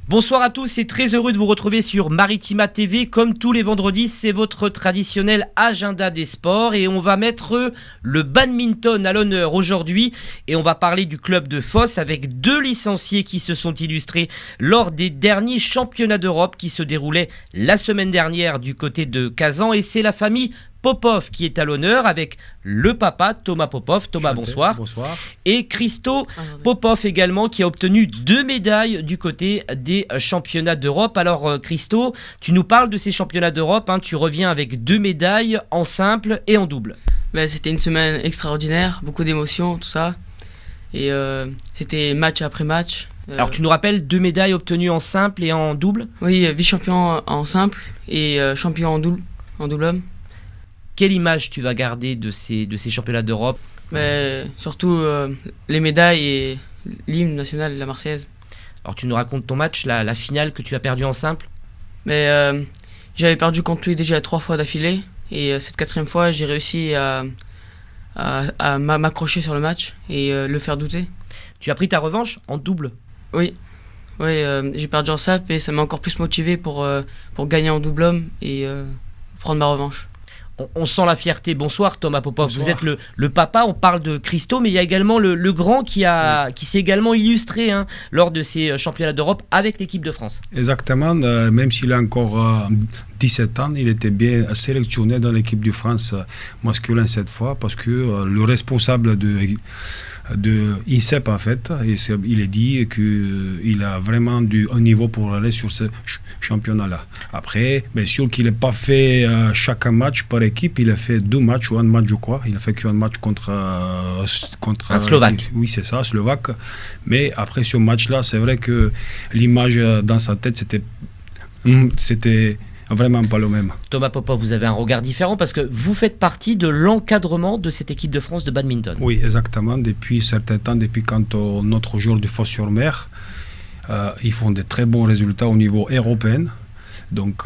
Bonsoir à tous et très heureux de vous retrouver sur Maritima TV. Comme tous les vendredis, c'est votre traditionnel agenda des sports et on va mettre le badminton à l'honneur aujourd'hui et on va parler du club de Fos avec deux licenciés qui se sont illustrés lors des derniers championnats d'Europe qui se déroulaient la semaine dernière du côté de Kazan et c'est la famille Popov qui est à l'honneur avec le papa Thomas Popov. Thomas, bonsoir. Bonsoir. Et Christo Popov également qui a obtenu 2 médailles du côté des championnats d'Europe. Alors Christo, tu nous parles de ces championnats d'Europe, tu reviens avec 2 médailles en simple et en double. C'était une semaine extraordinaire, beaucoup d'émotions, tout ça. Et c'était match après match. Alors tu nous rappelles 2 médailles obtenues en simple et en double ? Oui, vice-champion en simple et champion en double homme. Quelle image tu vas garder de ces championnats d'Europe ? Surtout les médailles et l'hymne national, la Marseillaise. Alors tu nous racontes ton match, la finale que tu as perdue en simple ? J'avais perdu contre lui déjà 3 fois d'affilée et cette 4e fois j'ai réussi à m'accrocher sur le match et le faire douter. Tu as pris ta revanche en double ? Oui, j'ai perdu en simple et ça m'a encore plus motivé pour gagner en double homme et prendre ma revanche. On sent la fierté. Bonsoir Thomas Popov, Bonsoir. Vous êtes le papa, on parle de Christo, mais il y a également le grand qui s'est également illustré lors de ces championnats d'Europe avec l'équipe de France. Exactement, même s'il a encore 17 ans, il était bien sélectionné dans l'équipe de France masculin cette fois, parce que le responsable de INSEP en fait, il a dit qu'il a vraiment un niveau pour aller sur ce championnat-là. Après, bien sûr qu'il n'a pas fait chaque match par équipe, il a fait 2 matchs ou un match je crois, il a fait qu'un match contre un Slovaque. Oui c'est ça, Slovaque. Mais après ce match-là, c'est vrai que l'image dans sa tête c'était vraiment pas le même. Thomas Popov, vous avez un regard différent parce que vous faites partie de l'encadrement de cette équipe de France de badminton. Oui, exactement. Depuis certain temps, depuis quand notre joueur du Fos-sur-Mer, ils font de très bons résultats au niveau européen. Donc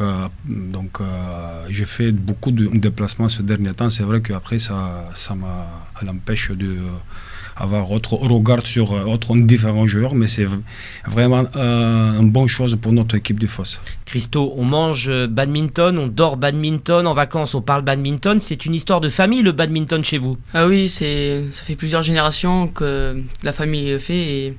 j'ai fait beaucoup de déplacements ce dernier temps. C'est vrai qu'après, ça m'empêche avoir autre regard sur différents joueurs, mais c'est vraiment une bonne chose pour notre équipe du Fos. Christo, on mange badminton, on dort badminton, en vacances on parle badminton, c'est une histoire de famille le badminton chez vous ? Ah oui, ça fait plusieurs générations que la famille le fait et...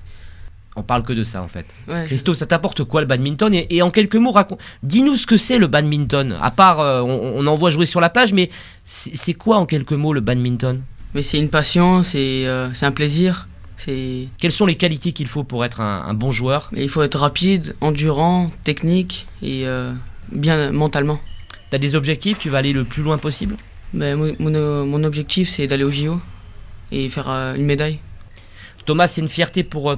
On parle que de ça en fait. Ouais. Christo, ça t'apporte quoi le badminton et en quelques mots, dis-nous ce que c'est le badminton. À part, on en voit jouer sur la plage, mais c'est quoi en quelques mots le badminton ? Mais c'est une passion, c'est un plaisir. Quelles sont les qualités qu'il faut pour être un bon joueur ? Il faut être rapide, endurant, technique et bien mentalement. Tu as des objectifs ? Tu vas aller le plus loin possible ? Mon objectif, c'est d'aller au JO et faire une médaille. Thomas, c'est une fierté pour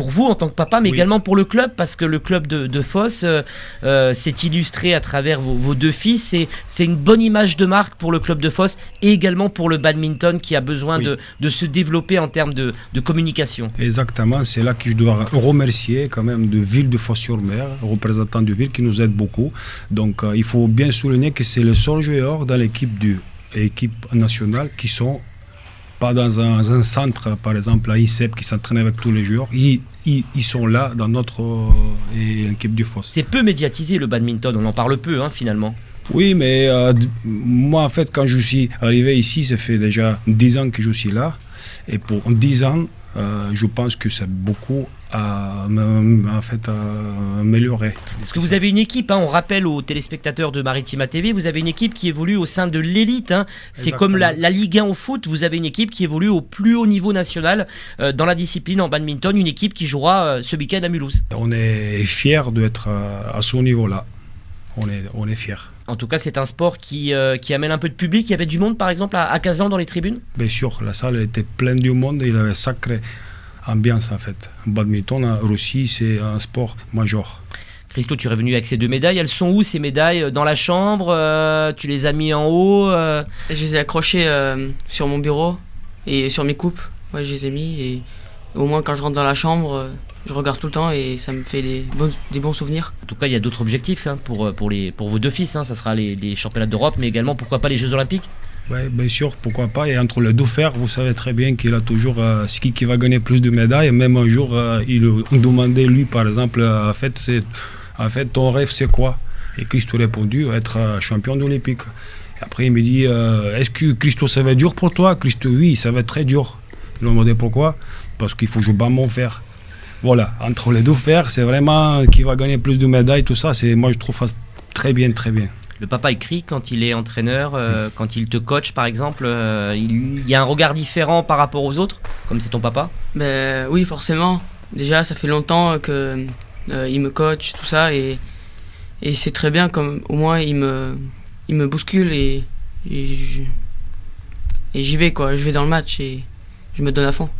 vous en tant que papa, mais oui. également pour le club, parce que le club de Fos s'est illustré à travers vos 2 fils. C'est une bonne image de marque pour le club de Fos et également pour le badminton qui a besoin de se développer en termes de communication. Exactement, c'est là que je dois remercier quand même de Ville de Fos-sur-Mer, représentant de Ville qui nous aide beaucoup. Donc il faut bien souligner que c'est le seul joueur dans l'équipe nationale qui sont pas dans un centre, par exemple à INSEP, qui s'entraîne avec tous les joueurs. Ils sont là dans notre équipe du Fos. C'est peu médiatisé le badminton, on en parle peu finalement. Oui, mais moi en fait quand je suis arrivé ici, ça fait déjà 10 ans que je suis là. Et pour 10 ans, je pense que c'est beaucoup à améliorer. Parce que vous avez une équipe, on rappelle aux téléspectateurs de Maritima TV, vous avez une équipe qui évolue au sein de l'élite. C'est comme la Ligue 1 au foot, vous avez une équipe qui évolue au plus haut niveau national dans la discipline en badminton, une équipe qui jouera ce week-end à Mulhouse. On est fiers d'être à ce niveau-là. On est fiers. En tout cas, c'est un sport qui amène un peu de public. Il y avait du monde, par exemple, à Kazan dans les tribunes ? Bien sûr, la salle était pleine du monde et il y avait sacrée ambiance en fait. Badminton en Russie, c'est un sport majeur. Christo, tu es revenu avec ces 2 médailles. Elles sont où ces médailles ? Dans la chambre ? Tu les as mis en haut ? Je les ai accrochées sur mon bureau et sur mes coupes. Ouais, je les ai mis et au moins quand je rentre dans la chambre, je regarde tout le temps et ça me fait des bons souvenirs. En tout cas, il y a d'autres objectifs pour vos 2 fils. Ça sera les championnats d'Europe, mais également, pourquoi pas, les Jeux Olympiques ? Ouais, bien sûr, pourquoi pas. Et entre les deux fers, vous savez très bien qu'il a toujours ce qui va gagner plus de médailles. Même un jour, il demandait, lui, par exemple, en fait, ton rêve, c'est quoi? Et Christo a répondu, être champion olympique. Et après, il me dit, est-ce que Christo, ça va être dur pour toi? Christo, oui, ça va être très dur. Je lui ai demandé pourquoi? Parce qu'il faut que je bats mon fer. Voilà, entre les deux fers, c'est vraiment qui va gagner plus de médailles, tout ça. Moi, je trouve ça très bien, très bien. Le papa écrit quand il est entraîneur, quand il te coach par exemple, il y a un regard différent par rapport aux autres, comme c'est ton papa? Ben oui, forcément. Déjà, ça fait longtemps que il me coach, tout ça, et c'est très bien, comme au moins il me bouscule et j'y vais quoi. Je vais dans le match et je me donne à fond.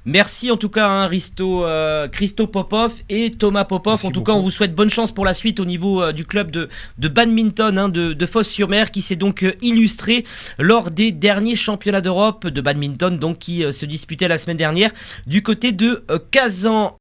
Merci en tout cas Christo Popov et Thomas Popov. Merci en tout beaucoup. cas, on vous souhaite bonne chance pour la suite au niveau du club de badminton de Fos-sur-Mer qui s'est donc illustré lors des derniers championnats d'Europe de badminton donc qui se disputaient la semaine dernière du côté de Kazan.